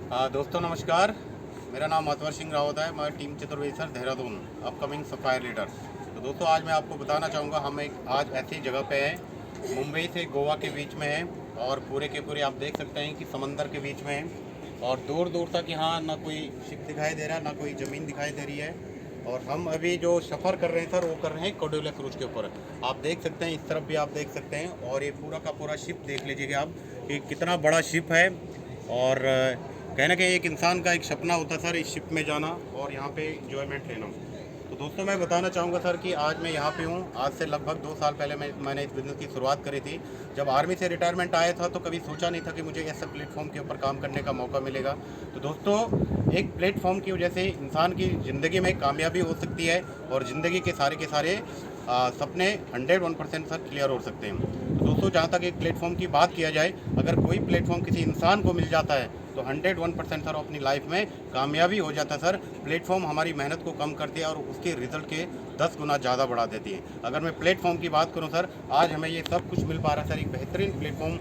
दोस्तों नमस्कार। मेरा नाम मतवर सिंह रावत है। मैं team Chaturvedi sir Dehradun upcoming sapphire leader. तो दोस्तों आज मैं आपको बताना चाहूँगा, हम एक आज ऐसी जगह पे हैं, मुंबई से गोवा के बीच में है और पूरे के पूरे आप देख सकते हैं कि समंदर के बीच में है और दूर दूर तक यहाँ ना कोई शिप दिखाई दे रहा है ना कोई ज़मीन दिखाई दे रही है। और हम अभी जो सफ़र कर रहे हैं सर वो कर रहे हैं कोडोला क्रूज के ऊपर। आप देख सकते हैं, इस तरफ भी आप देख सकते हैं और ये पूरा का पूरा शिप देख लीजिएगा आप कि कितना बड़ा शिप है। और कहना कि एक इंसान का एक सपना होता है सर इस शिप में जाना और यहाँ पे इंजॉयमेंट लेना। तो दोस्तों मैं बताना चाहूँगा सर कि आज मैं यहाँ पे हूँ। आज से लगभग 2 साल पहले मैंने इस बिज़नेस की शुरुआत करी थी। जब आर्मी से रिटायरमेंट आया था तो कभी सोचा नहीं था कि मुझे ऐसे प्लेटफॉर्म के ऊपर काम करने का मौका मिलेगा। तो दोस्तों एक प्लेटफॉर्म की वजह से इंसान की ज़िंदगी में कामयाबी हो सकती है और ज़िंदगी के सारे सपने 101% सर क्लियर हो सकते हैं। तो दोस्तों जहाँ तक एक प्लेटफॉर्म की बात किया जाए, अगर कोई प्लेटफॉर्म किसी इंसान को मिल जाता है तो 101% सर अपनी लाइफ में कामयाबी हो जाता है सर। प्लेटफॉर्म हमारी मेहनत को कम करती है और उसके रिजल्ट के 10 गुना ज़्यादा बढ़ा देती है। अगर मैं प्लेटफॉर्म की बात करूँ सर, आज हमें ये सब कुछ मिल पा रहा है सर। एक बेहतरीन प्लेटफॉर्म,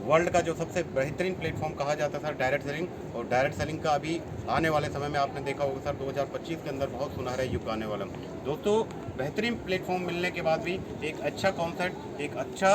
वर्ल्ड का जो सबसे बेहतरीन प्लेटफॉर्म कहा जाता है सर डायरेक्ट सेलिंग। और डायरेक्ट सेलिंग का अभी आने वाले समय में आपने देखा होगा सर 2025 के अंदर बहुत सुनहरा युग आने वाला। दोस्तों बेहतरीन प्लेटफॉर्म मिलने के बाद भी एक अच्छा कॉन्सेप्ट, एक अच्छा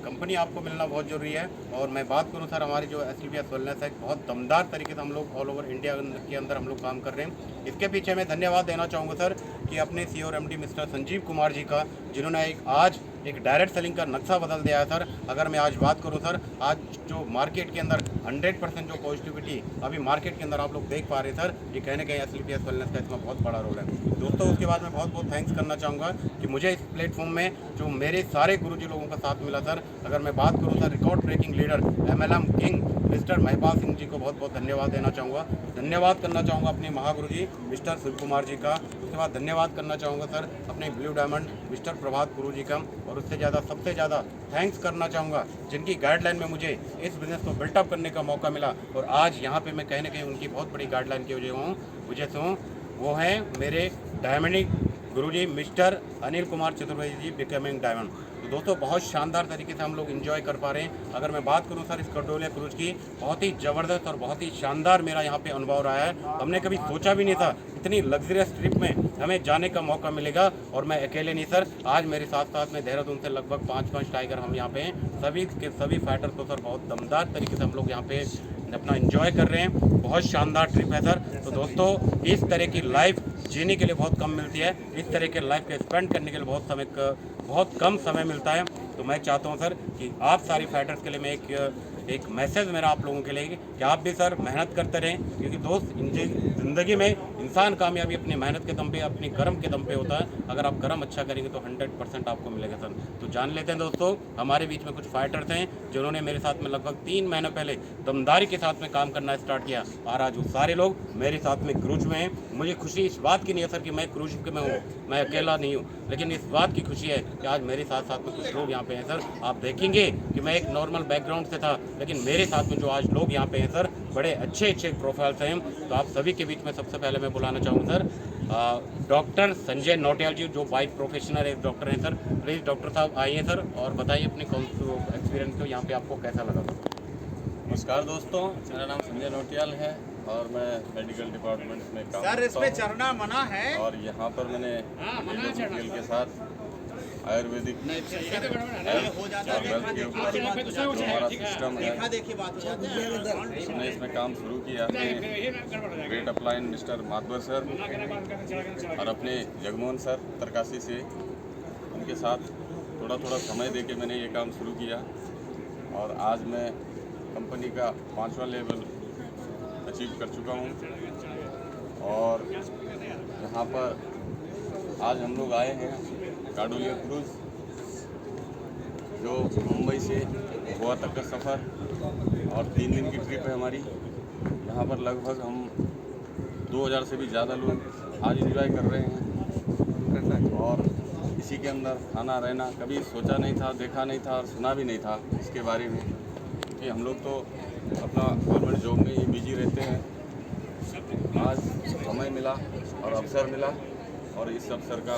कंपनी आपको मिलना बहुत ज़रूरी है। और मैं बात करूं सर, हमारी जो SLBS वेलनेस है बहुत दमदार तरीके से हम लोग ऑल ओवर इंडिया के अंदर हम लोग काम कर रहे हैं। इसके पीछे मैं धन्यवाद देना चाहूँगा सर कि अपने CEO और MD मिस्टर संजीव कुमार जी का, जिन्होंने आज एक डायरेक्ट सेलिंग का नक्शा बदल दिया है सर। अगर मैं आज बात करूं सर, आज जो मार्केट के अंदर 100% जो पॉजिटिविटी अभी मार्केट के अंदर आप लोग देख पा रहे हैं सर, ये कहने कहीं SLBS वेलनेस का इसमें बहुत बड़ा रोल है दोस्तों। उसके बाद मैं बहुत बहुत थैंक्स करना चाहूँगा कि मुझे इस प्लेटफॉर्म में जो मेरे सारे गुरुजी लोगों का साथ मिला सर। अगर मैं बात करूँ sir, record breaking leader MLM king mister Mahipal Singh ji को बहुत बहुत धन्यवाद देना चाहूँगा। धन्यवाद करना चाहूँगा अपने महागुरु जी मिस्टर शिव कुमार जी का। उसके बाद धन्यवाद करना चाहूँगा सर अपने ब्लू डायमंड मिस्टर प्रभात गुरु जी का। और उससे ज़्यादा सबसे ज़्यादा थैंक्स करना चाहूँगा जिनकी गाइडलाइन में मुझे इस बिज़नेस को बिल्टअप करने का मौका मिला और आज यहाँ पे मैं कहीं ना कहीं उनकी बहुत बड़ी गाइडलाइन की वजह से हूँ। वो हैं मेरे डायमंडिक गुरुजी मिस्टर अनिल कुमार चतुर्वेदी जी, बिकमिंग डायमंड। तो दोस्तों बहुत शानदार तरीके से हम लोग एंजॉय कर पा रहे हैं। अगर मैं बात करूं सर इस कोडोला क्रूज की, बहुत ही ज़बरदस्त और बहुत ही शानदार मेरा यहाँ पे अनुभव रहा है। हमने कभी सोचा भी नहीं था इतनी लग्जरियस ट्रिप में हमें जाने का मौका मिलेगा। और मैं अकेले नहीं सर, आज मेरे साथ साथ में देहरादून से लगभग 5 टाइगर हम यहाँ पे हैं। सभी के सभी फाइटर तो सर बहुत दमदार तरीके से हम लोग यहाँ पे अपना एंजॉय कर रहे हैं। बहुत शानदार ट्रिप है सर। तो दोस्तों इस तरह की लाइफ जीने के लिए बहुत कम मिलती है, इस तरह के लाइफ के स्पेंड करने के लिए बहुत कम समय मिलता है। तो मैं चाहता हूं सर कि आप सारी फाइटर्स के लिए मैं एक मैसेज मेरा आप लोगों के लिए कि आप भी सर मेहनत करते रहें, क्योंकि दोस्त ज़िंदगी में इंसान कामयाबी अपनी मेहनत के दम पे, अपनी कर्म के दम पे होता है। अगर आप कर्म अच्छा करेंगे तो 100% आपको मिलेगा सर। तो जान लेते हैं दोस्तों, हमारे बीच में कुछ फाइटर्स हैं जिन्होंने मेरे साथ में लगभग 3 महीने पहले दमदारी के साथ में काम करना स्टार्ट किया और आज वो सारे लोग मेरे साथ में क्रूज में हैं। मुझे खुशी इस बात की नहीं है सर कि मैं क्रूज में हूँ, मैं अकेला नहीं हूँ, लेकिन इस बात की खुशी है कि आज मेरे साथ साथ में कुछ लोग यहाँ पे हैं सर। आप देखेंगे कि मैं एक नॉर्मल बैकग्राउंड से था, लेकिन मेरे साथ में जो आज लोग यहाँ पे हैं सर, बड़े अच्छे प्रोफाइल्स हैं। तो आप सभी के बीच में सबसे पहले मैं बुलाना चाहूँगा सर डॉक्टर संजय नौटियाल जी, जो बाइक प्रोफेशनल एक डॉक्टर हैं सर। प्लीज़ डॉक्टर साहब आइए सर और बताइए अपने एक्सपीरियंस को, यहाँ पे आपको कैसा लगा। नमस्कार दोस्तों, मेरा नाम संजय नौटियाल है और मैं मेडिकल डिपार्टमेंट में काम सर, करता इसमें हूँ। चढ़ना मना है। और यहाँ पर मैंने मेडिकल के साथ आयुर्वेदिक हो जाता और वेल्थ के ऊपर जो हमारा सिस्टम है, देखा देखी बात हो जाती है। हमने इसमें काम शुरू किया अपने ग्रेट अपलाइन मिस्टर माधवर सर और अपने जगमोहन सर उत्तरकाशी से, उनके साथ थोड़ा समय देके मैंने ये काम शुरू किया और आज मैं कंपनी का 5वां लेवल अचीव कर चुका हूँ। और यहाँ पर आज हम लोग आए हैं कोडोला क्रूज, जो मुंबई से गोवा तक का सफ़र और 3 दिन की ट्रिप है हमारी। यहाँ पर लगभग हम 2000 से भी ज़्यादा लोग आज एंजॉय कर रहे हैं। और इसी के अंदर खाना रहना कभी सोचा नहीं था, देखा नहीं था और सुना भी नहीं था इसके बारे में, कि हम लोग तो अपना गवर्नमेंट जॉब में ही बिजी रहते हैं। आज समय मिला और अवसर मिला और इस अवसर का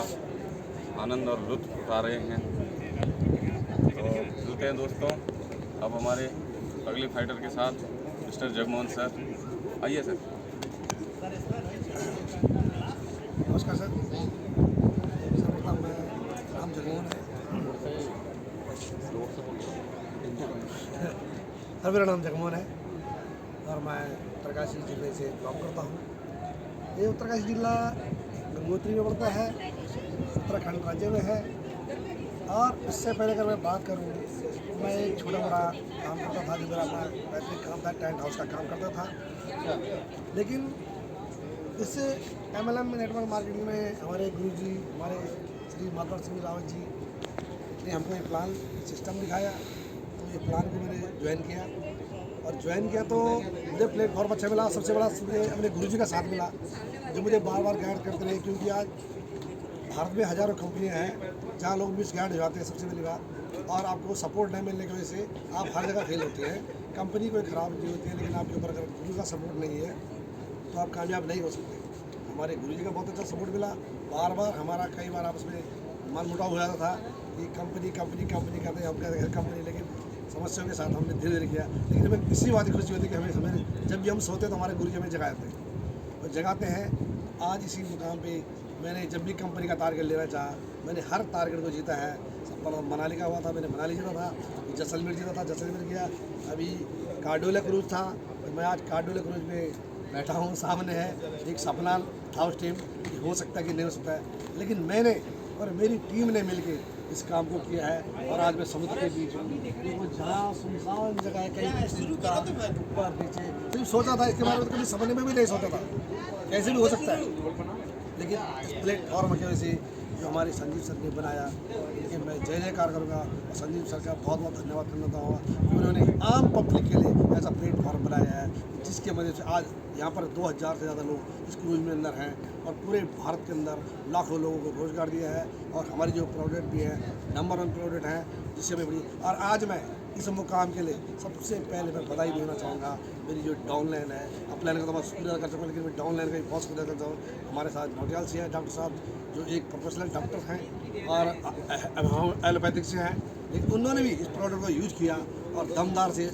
आनंद और लुत्फ़ उठा रहे हैं। तो मिलते हैं दोस्तों अब हमारे अगले फाइटर के साथ, मिस्टर जगमोहन सर, आइए सर। नमस्कार सर। सर्वप्रथम मैं नाम जगमोहन है। सर मेरा नाम जगमोहन है और मैं उत्तरकाशी जिले से बिलोंग करता हूँ। ये उत्तरकाशी जिला गंगोत्री में पड़ता है, उत्तराखंड राज्य में है। और इससे पहले अगर मैं बात करूँ, मैं एक छोटा बड़ा काम करता था, जो मेरा अपना पैतृक काम था, टेंट हाउस का काम करता था। लेकिन इससे MLM नेटवर्क मार्केटिंग में हमारे गुरुजी, हमारे श्री मातवर सिंह रावत जी ने हमको ये प्लान सिस्टम दिखाया। तो ये प्लान को मैंने ज्वाइन किया और ज्वाइन किया तो मुझे प्लेटफॉर्म अच्छा मिला। सबसे बड़ा मुझे अपने गुरुजी का साथ मिला, जो मुझे बार बार गाइड करते रहे। क्योंकि आज भारत में हज़ारों कंपनियां हैं जहां लोग मिस गाइड हो जाते हैं, सबसे पहली बात। और आपको सपोर्ट नहीं मिलने की वजह से आप हर जगह फेल होते हैं। कंपनी कोई ख़राब नहीं होती है, लेकिन आपके ऊपर अगर गुरु का सपोर्ट नहीं है तो आप कामयाब नहीं हो सकते। हमारे गुरुजी का बहुत अच्छा सपोर्ट मिला। बार बार हमारा कई बार आपस में मन मुटाव हो जाता था कि कंपनी कहते हैं, हम कहते हैं कंपनी, लेकिन समस्याओं के साथ हमने धीरे धीरे किया। लेकिन हमें इसी बात की खुशी होती है कि हमें जब भी हम सोते तो हमारे गुरुजी हमें जगाते हैं और जगाते हैं। आज इसी मुकाम पे मैंने जब भी कंपनी का टारगेट लेना चाहा, मैंने हर टारगेट को जीता है। सब मनाली का हुआ था, मैंने मनाली जीता था। जैसलमेर जीता था, जैसलमेर किया। अभी कार्डोले क्रूज था, तो मैं आज कार्डोले क्रूज में बैठा हूँ। सामने है एक सपना था उस टाइम कि हो सकता है कि नहीं हो सकता है, लेकिन मैंने और मेरी टीम ने मिलकर इस काम को किया है। और आज मैं समुद्र के बीच हूँ, जहाँ सुनसान जगह है, कहीं ऊपर नीचे। सिर्फ सोचा था इसके बारे में, कभी सपने में भी नहीं सोचा था कैसे भी हो सकता है। लेकिन इस प्लेटफॉर्म की वजह से जो हमारे संजीव सर ने बनाया, इनके मैं जय जयकार करूँगा। और संजीव सर का बहुत बहुत धन्यवाद करना चाहूँगा कि उन्होंने आम पब्लिक के लिए ऐसा प्लेटफॉर्म बनाया है, जिसके वजह से आज यहाँ पर 2000 से ज़्यादा लोग इस क्रूज में अंदर हैं। और पूरे भारत के अंदर लाखों लोगों को रोज़गार दिया है। और हमारी जो प्रोडक्ट भी है नंबर 1 प्रोडक्ट हैं, जिससे मैं बड़ी। और आज मैं इस मुकाम के लिए सबसे पहले मैं बधाई देना चाहूँगा मेरी जो डाउनलाइन है। अपलाइन का तो मैं शुक्रिया कर सकूँ, लेकिन मैं डाउनलाइन का भी बहुत शुक्रिया करता हूँ। हमारे साथ नौटियाल से हैं डॉक्टर साहब, जो एक प्रोफेशनल डॉक्टर हैं और एलोपैथिक से हैं, लेकिन उन्होंने भी इस प्रोडक्ट को यूज किया और दमदार से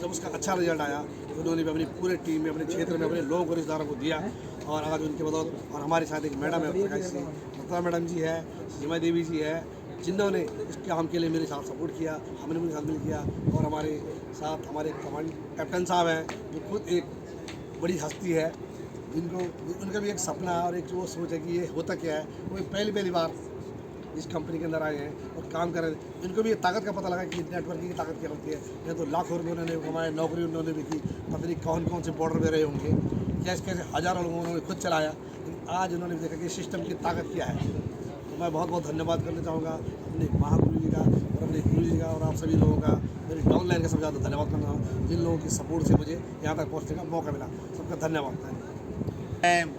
जब उसका अच्छा रिजल्ट आया तो उन्होंने भी अपनी पूरे टीम में, अपने क्षेत्र में, अपने लोगों को, रिश्तेदारों को दिया। और आज उनके बदौलत, और हमारे साथ एक मैडम है रत्ना मैडम जी है, सीमा देवी जी है, जिन्होंने इस काम के लिए मेरे साथ सपोर्ट किया, हमने उनके साथ मिल किया। और हमारे साथ हमारे कमांड कैप्टन साहब हैं, जो खुद एक बड़ी हस्ती है, जिनको उनका भी एक सपना और एक जो सोच है कि ये होता क्या है। वो पहली बार इस कंपनी के अंदर आए हैं और काम कर रहे हैं। इनको भी ये ताकत का पता लगा कि नेटवर्किंग की ताकत क्या होती है। नहीं तो लाखों रुपये उन्होंने कमाए, नौकरी उन्होंने भी की, पता नहीं कौन से बॉर्डर में रहे होंगे, कैसे हज़ारों लोगों उन्होंने खुद चलाया। लेकिन आज उन्होंने देखा कि सिस्टम की ताकत क्या है। तो मैं बहुत बहुत धन्यवाद करना चाहूँगा अपने महागुरु जी का और अपने गुरु जी का और आप सभी लोगों का, मेरी डाउनलाइन का सबसे ज़्यादा धन्यवाद करना चाहूँ, जिन लोगों की सपोर्ट से मुझे यहाँ तक पहुँचने का मौका मिला। सबका धन्यवाद।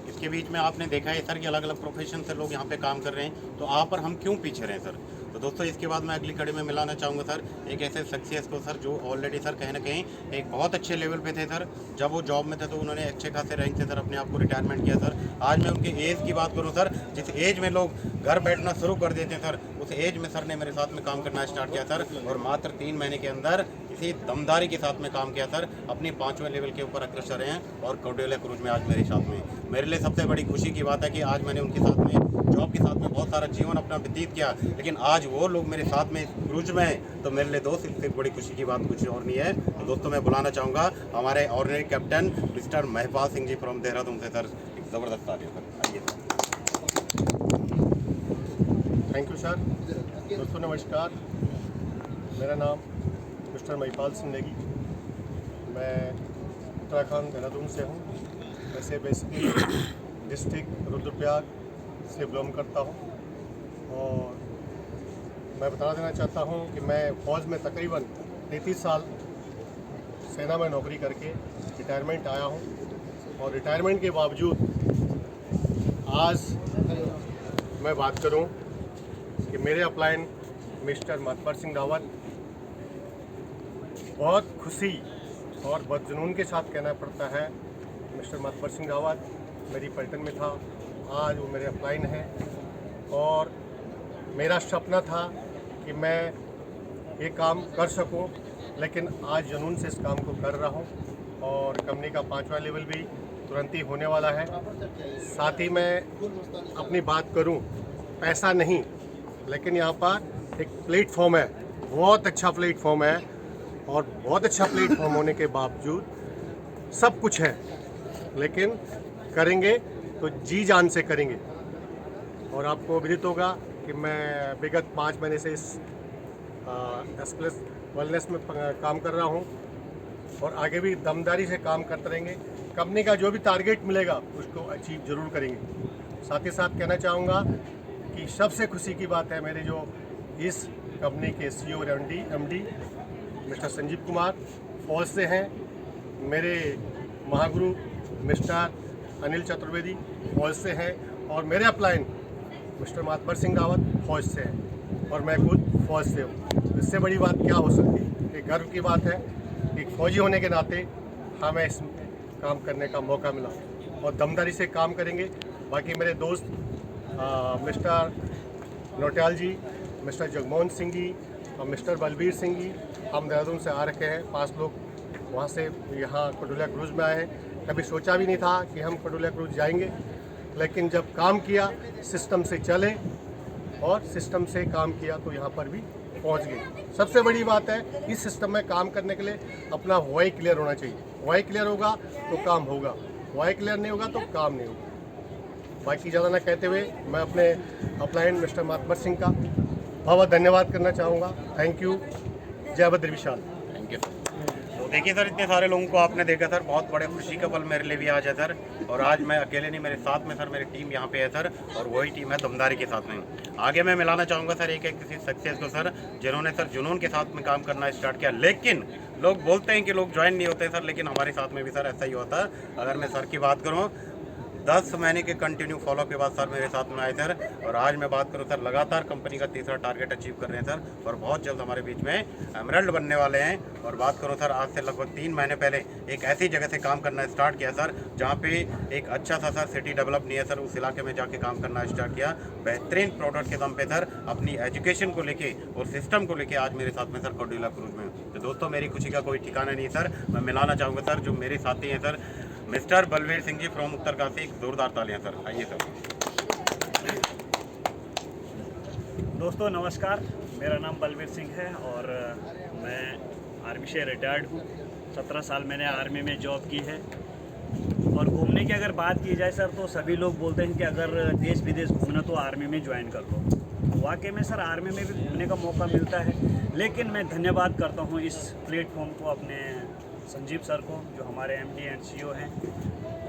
इसके बीच में आपने देखा है सर कि अलग अलग प्रोफेशन से लोग यहाँ पे काम कर रहे हैं, तो आप और हम क्यों पीछे रहे सर। तो दोस्तों इसके बाद मैं अगली कड़ी में मिलाना चाहूँगा सर एक ऐसे सक्सेस को सर, जो ऑलरेडी सर कहीं ना कहीं एक बहुत अच्छे लेवल पे थे सर। जब वो जॉब में थे तो उन्होंने अच्छे खासे रैंक से सर अपने आप को रिटायरमेंट किया सर। आज मैं उनके एज की बात करूँ सर, जिस एज में लोग घर बैठना शुरू कर देते हैं सर, उस एज में सर ने मेरे साथ में काम करना स्टार्ट किया सर। और मात्र 3 महीने के अंदर इसी दमदारी के साथ में काम किया सर, अपनी 5वें लेवल के ऊपर अग्रसर हैं और कार्डोले क्रूज में आज मेरे साथ में। मेरे लिए सबसे बड़ी खुशी की बात है कि आज मैंने उनके साथ में जॉब के साथ में बहुत सारा जीवन अपना व्यतीत किया, लेकिन आज वो लोग मेरे साथ में क्रूज में हैं, तो मेरे लिए दोस्त इससे बड़ी खुशी की बात कुछ और नहीं है। तो दोस्तों मैं बुलाना चाहूँगा हमारे ordinary captain mister Mahipal Singh ji from Dehradun से सर। एक ज़बरदस्त तालियां सर, आइए। Thank you sir. दोस्तों नमस्कार, मेरा नाम मिस्टर महिपाल सिंह नेगी, मैं उत्तराखंड देहरादून से हूँ। वैसे बेसिकली डिस्ट्रिक्ट रुद्रप्रयाग से बिलोंग करता हूँ। और मैं बता देना चाहता हूँ कि मैं फ़ौज में तकरीबन 33 साल सेना में नौकरी करके रिटायरमेंट आया हूँ। और रिटायरमेंट के बावजूद आज मैं बात करूँ कि मेरे अपलाइन मिस्टर मातवर सिंह रावत, बहुत खुशी और बहुत जुनून के साथ कहना पड़ता है, मिस्टर मातवर सिंह रावत मेरी पलटन में था, आज वो मेरे अपलाइन हैं। और मेरा सपना था कि मैं ये काम कर सकूं, लेकिन आज जुनून से इस काम को कर रहा हूं। और कंपनी का 5वां लेवल भी तुरंत ही होने वाला है। साथ ही मैं अपनी बात करूं, पैसा नहीं, लेकिन यहाँ पर एक प्लेटफॉर्म है, बहुत अच्छा प्लेटफॉर्म है। और बहुत अच्छा प्लेटफॉर्म होने के बावजूद सब कुछ है, लेकिन करेंगे तो जी जान से करेंगे। और आपको विदित होगा कि मैं विगत 5 महीने से इस एक्सप्रेस वेलनेस में काम कर रहा हूँ और आगे भी दमदारी से काम करते रहेंगे। कंपनी का जो भी टारगेट मिलेगा उसको अचीव जरूर करेंगे। साथ ही साथ कहना चाहूँगा कि सबसे खुशी की बात है, मेरे जो इस कंपनी के CEO और MD मिस्टर संजीव कुमार फौज से हैं, मेरे महागुरु मिस्टर अनिल चतुर्वेदी फौज से हैं और मेरे अपलाइन मिस्टर मातवर सिंह रावत फौज से हैं और मैं खुद फौज से हूँ। इससे बड़ी बात क्या हो सकती है? एक गर्व की बात है, एक फौजी होने के नाते हमें इस काम करने का मौका मिला और दमदारी से काम करेंगे। बाकी मेरे दोस्त मिस्टर नोटियाल जी, मिस्टर जगमोहन सिंह जी और मिस्टर बलबीर सिंह जी, हम देहरादून से आ रखे हैं। 5 लोग वहाँ से यहाँ कटोलिया क्रूज़ में आए हैं। कभी सोचा भी नहीं था कि हम कटोलिया क्रूज़ जाएंगे, लेकिन जब काम किया, सिस्टम से चले और सिस्टम से काम किया तो यहाँ पर भी पहुँच गए। सबसे बड़ी बात है, इस सिस्टम में काम करने के लिए अपना वाई क्लियर होना चाहिए। वाई क्लियर होगा तो काम होगा, वाई क्लियर नहीं होगा तो काम नहीं होगा। बाकी ज़्यादा ना कहते हुए मैं अपने अपलाइन मिस्टर मातबर सिंह का बहुत धन्यवाद करना चाहूँगा। Thank you. जय बद्र विशाल। Thank you. तो देखिए सर, इतने सारे लोगों को आपने देखा सर, बहुत बड़े खुशी का पल मेरे लिए भी आज है सर। और आज मैं अकेले नहीं, मेरे साथ में सर मेरी टीम यहाँ पे है सर, और वही टीम है दमदारी के साथ में। आगे मैं मिलाना चाहूँगा सर एक एक किसी सक्सेस को सर, जिन्होंने सर जुनून के साथ में काम करना स्टार्ट किया। लेकिन लोग बोलते हैं कि लोग ज्वाइन नहीं होते सर, लेकिन हमारे साथ में भी सर ऐसा ही होता है। अगर मैं सर की बात करूँ, 10 महीने के कंटिन्यू फॉलोअप के बाद सर मेरे साथ में आए सर, और आज मैं बात करूं सर, लगातार कंपनी का 3रा टारगेट अचीव कर रहे हैं सर, और बहुत जल्द हमारे बीच में एमरल्ड बनने वाले हैं। और बात करूं सर, आज से लगभग 3 महीने पहले एक ऐसी जगह से काम करना स्टार्ट किया सर, जहां पे एक अच्छा सा सर सिटी डेवलप नहीं है सर, उस इलाके में जाके काम करना स्टार्ट किया। बेहतरीन प्रोडक्ट के दम पे सर, अपनी एजुकेशन को लेके और सिस्टम को लेके आज मेरे साथ में सर कटोलिया क्रूज़ में। तो दोस्तों, मेरी खुशी का कोई ठिकाना नहीं सर। मैं मिलाना चाहूँगा सर जो मेरे साथी हैं sir, mister Balveer Singh ji from Uttarkashi. एक जोरदार तालियां सर, आइए सर। दोस्तों नमस्कार, मेरा नाम बलवीर सिंह है और मैं आर्मी से रिटायर्ड हूँ। 17 साल मैंने आर्मी में जॉब की है। और घूमने की अगर बात की जाए सर, तो सभी लोग बोलते हैं कि अगर देश विदेश घूमना तो आर्मी में ज्वाइन कर लो। वाकई में सर आर्मी में भी घूमने का मौका मिलता है, लेकिन मैं धन्यवाद करता हूँ इस प्लेटफॉर्म को, अपने संजीव सर को जो हमारे MD एंड CEO हैं,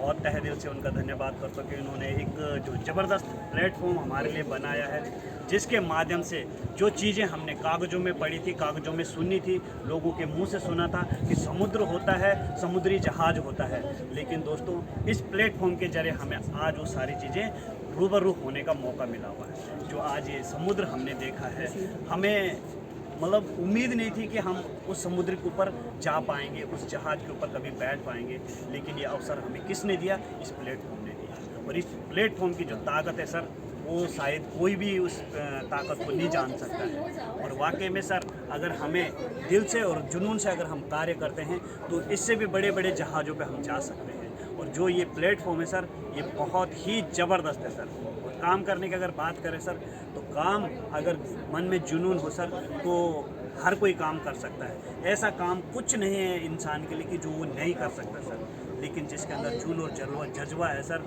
और तहे दिल से उनका धन्यवाद करता हूँ कि उन्होंने एक जो ज़बरदस्त प्लेटफॉर्म हमारे लिए बनाया है, जिसके माध्यम से जो चीज़ें हमने कागज़ों में पढ़ी थी, कागज़ों में सुनी थी, लोगों के मुंह से सुना था कि समुद्र होता है, समुद्री जहाज़ होता है, लेकिन दोस्तों इस प्लेटफॉर्म के जरिए हमें आज वो सारी चीज़ें रूबरू होने का मौका मिला हुआ है। जो आज ये समुद्र हमने देखा है, हमें मतलब उम्मीद नहीं थी कि हम उस समुद्र के ऊपर जा पाएंगे, उस जहाज़ के ऊपर कभी बैठ पाएंगे, लेकिन ये अवसर हमें किसने दिया? इस प्लेटफॉर्म ने दिया। और इस प्लेटफॉर्म की जो ताकत है सर, वो शायद कोई भी उस ताकत को नहीं जान सकता है। और वाकई में सर, अगर हमें दिल से और जुनून से अगर हम कार्य करते हैं तो इससे भी बड़े बड़े जहाज़ों पे हम जा सकते हैं। और जो ये प्लेटफॉर्म है सर, ये बहुत ही ज़बरदस्त है सर। और काम करने की अगर बात करें सर, तो काम अगर मन में जुनून हो सर, तो हर कोई काम कर सकता है। ऐसा काम कुछ नहीं है इंसान के लिए कि जो वो नहीं कर सकता सर, लेकिन जिसके अंदर जुनून और जज्बा है सर,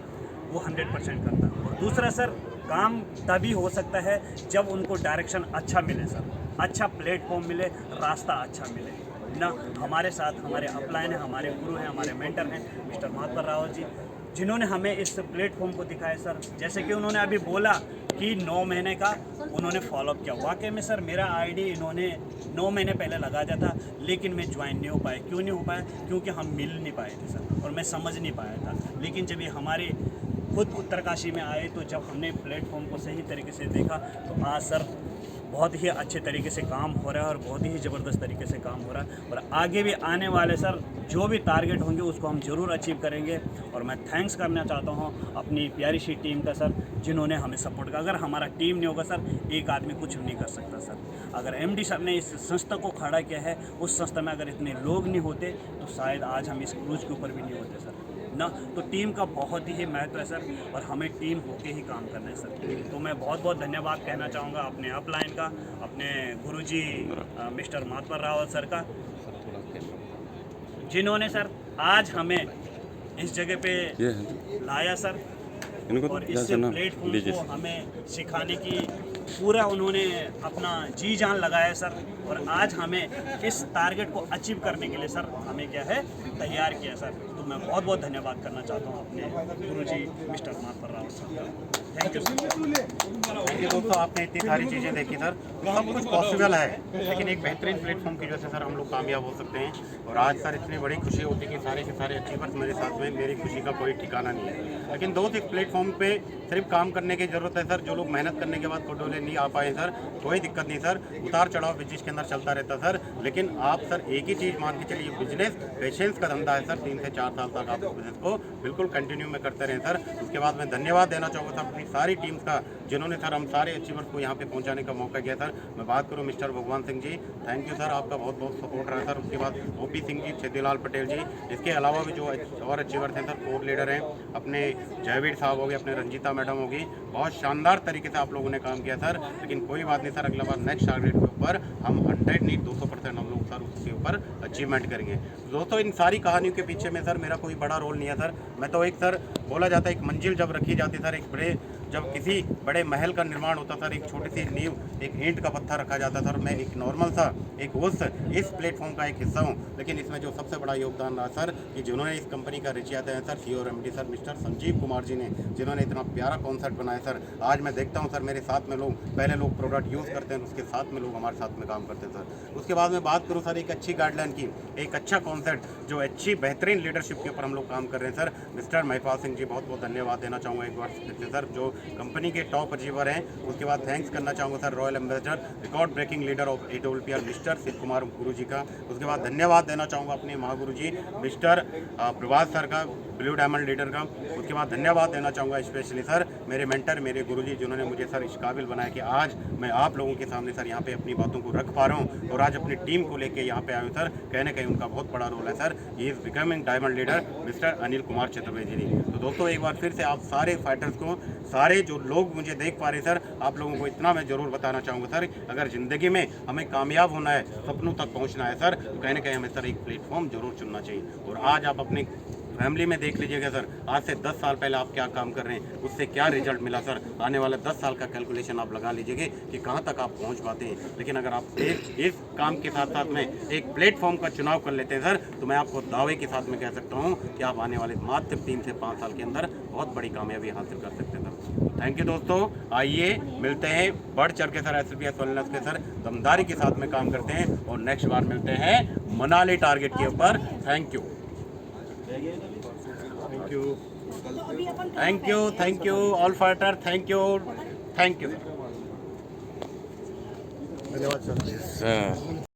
वो 100% करता है। और दूसरा सर, काम तभी हो सकता है जब उनको डायरेक्शन अच्छा मिले सर, अच्छा प्लेटफॉर्म मिले, रास्ता अच्छा मिले ना। हमारे साथ हमारे अपलाइन हैं, हमारे गुरु हैं, हमारे मेंटर हैं मिस्टर मातवर रावत जी, जिन्होंने हमें इस प्लेटफॉर्म को दिखाया सर। जैसे कि उन्होंने अभी बोला कि 9 महीने का उन्होंने फॉलोअप किया। वाकई में सर, मेरा ID इन्होंने 9 महीने पहले लगा दिया था, लेकिन मैं ज्वाइन नहीं हो पाया। क्यों नहीं हो पाया? क्योंकि हम मिल नहीं पाए थे सर, और मैं समझ नहीं पाया था। लेकिन जब ये हमारे खुद उत्तरकाशी में आए, तो जब हमने प्लेटफॉर्म को सही तरीके से देखा, तो आज सर बहुत ही अच्छे तरीके से काम हो रहा है और बहुत ही ज़बरदस्त तरीके से काम हो रहा है। और आगे भी आने वाले सर जो भी टारगेट होंगे उसको हम ज़रूर अचीव करेंगे। और मैं थैंक्स करना चाहता हूँ अपनी प्यारी सी टीम का सर, जिन्होंने हमें सपोर्ट किया। अगर हमारा टीम नहीं होगा सर, एक आदमी कुछ नहीं कर सकता सर। अगर एमडी सर ने इस संस्था को खड़ा किया है, उस संस्था में अगर इतने लोग नहीं होते तो शायद आज हम इस क्रूज के ऊपर भी नहीं होते सर ना। तो टीम का बहुत ही महत्व है सर, और हमें टीम होके ही काम करना है सर। तो मैं बहुत बहुत धन्यवाद कहना चाहूँगा अपने अपलाइन का, अपने गुरुजी मिस्टर मातवर रावत सर का, जिन्होंने सर आज हमें इस जगह पे लाया सर, और इस प्लेटफॉर्म को हमें सिखाने की पूरा उन्होंने अपना जी जान लगाया सर। और आज हमें इस टारगेट को अचीव करने के लिए सर हमें क्या है तैयार किया सर। तो मैं बहुत बहुत धन्यवाद करना चाहता हूँ अपने गुरुजी मिस्टर मातवर रावत सर का। Thank you sir. देखिए दोस्तों, आपने इतनी सारी चीज़ें देखी सर, सब कुछ पॉसिबल है, लेकिन एक बेहतरीन प्लेटफॉर्म की वजह से सर हम लोग कामयाब हो सकते हैं। और आज सर इतनी बड़ी खुशी होती है कि सारे के सारे अचीवर्स मेरे साथ में, मेरी खुशी का कोई ठिकाना नहीं है। लेकिन दोस्त, इस प्लेटफॉर्म पे सिर्फ काम करने की ज़रूरत है सर। जो लोग मेहनत करने के बाद कोडोले नहीं आ पाए सर, कोई दिक्कत नहीं सर, उतार चढ़ाव बिजनेस के अंदर चलता रहता सर। लेकिन आप सर एक ही चीज़ मान के चलिए, बिजनेस पेशेंस का धंधा है सर। 3 से 4 साल तक आप बिजनेस को बिल्कुल कंटिन्यू में करते रहें सर। उसके बाद मैं धन्यवाद देना चाहूँगा सर अपनी सारी टीम्स का, जिन्होंने सर हम सारे अचीवर्स को यहाँ पे पहुँचाने का मौका दिया सर। मैं बात करूँ मिस्टर भगवान Singh ji, thank you sir, आपका बहुत बहुत सपोर्ट रहा सर। उसके बाद ओपी सिंह जी, छेदीलाल पटेल जी, इसके अलावा भी जो और अचीवर्स हैं सर, कोर लीडर हैं, अपने जयवीर साहब हो गए, अपने रंजीता मैडम होगी, बहुत शानदार तरीके से आप लोगों ने काम किया सर। लेकिन कोई बात नहीं सर, अगला बार नेक्स्ट टारगेट के ऊपर हम 100 नहीं 200% हम लोग सर उसके ऊपर अचीवमेंट करेंगे। दोस्तों, इन सारी कहानियों के पीछे में सर मेरा कोई बड़ा रोल नहीं है सर। मैं तो एक सर, बोला जाता है एक मंजिल जब रखी जाती सर, एक बड़े जब किसी बड़े महल का निर्माण होता सर, एक छोटी सी नींव, एक ईंट का पत्थर रखा जाता सर। मैं एक नॉर्मल सा एक उस इस प्लेटफॉर्म का एक हिस्सा हूँ। लेकिन इसमें जो सबसे बड़ा योगदान रहा सर, कि जिन्होंने इस कंपनी का रचियाता है सर, CEO और MD sir mister Sanjeev Kumar ji ने, जिन्होंने इतना प्यारा कॉन्सेप्ट बनाया सर। आज मैं देखता हूँ सर, मेरे साथ में लोग, पहले लोग प्रोडक्ट यूज़ करते हैं, उसके साथ में लोग हमारे साथ में काम करते हैं सर। उसके बाद मैं बात करूँ सर एक अच्छी गाइडलाइन की, एक अच्छा कॉन्सेप्ट, जो अच्छी बेहतरीन लीडरशिप के ऊपर हम लोग काम कर रहे हैं सर। मिस्टर महिपाल सिंह जी, बहुत बहुत धन्यवाद देना चाहूँगा एक बार फिर सर, जो कंपनी के टॉप अचीवर हैं। उसके बाद थैंक्स करना चाहूँगा sir royal ambassador, record breaking leader of AWPR mister Shiv Kumar Guru ji का। उसके बाद धन्यवाद देना चाहूँगा अपने महागुरु जी मिस्टर प्रभात सर का, ब्लू डायमंड लीडर का। उसके बाद धन्यवाद देना चाहूँगा स्पेशली सर मेरे मेंटर, मेरे गुरुजी, जिन्होंने मुझे सर इस काबिल बनाया कि आज मैं आप लोगों के सामने सर यहाँ पे अपनी बातों को रख पा रहा हूँ, और आज अपनी टीम को लेके यहाँ पे आया हूँ सर। कहीं ना कहीं उनका बहुत बड़ा रोल है sir. He is becoming diamond leader mister Anil Kumar Chaturvedi ji. तो दोस्तों, एक बार फिर से आप सारे फाइटर्स को, सारे जो लोग मुझे देख पा रहे सर, आप लोगों को इतना मैं ज़रूर बताना चाहूँगा सर, अगर ज़िंदगी में हमें कामयाब होना है, सपनों तक पहुँचना है सर, तो कहीं ना कहीं हमें सर एक प्लेटफॉर्म जरूर चुनना चाहिए। और आज आप अपने फैमिली में देख लीजिएगा सर, आज से 10 साल पहले आप क्या काम कर रहे हैं, उससे क्या रिजल्ट मिला सर। आने वाले 10 साल का कैलकुलेशन आप लगा लीजिएगा कि कहाँ तक आप पहुँच पाते हैं। लेकिन अगर आप इस काम के साथ साथ में एक प्लेटफॉर्म का चुनाव कर लेते हैं सर, तो मैं आपको दावे के साथ में कह सकता हूँ कि आप आने वाले मात्र 3 से 5 साल के अंदर बहुत बड़ी कामयाबी हासिल कर सकते हैं सर। तो थैंक यू दोस्तों, आइए मिलते हैं बढ़ चढ़ के सर SLPS वेलनेस के सर दमदारी के साथ में काम करते हैं, और नेक्स्ट बार मिलते हैं मनाली टारगेट के ऊपर। Thank you, thank you all fighter, thank you धन्यवाद सर।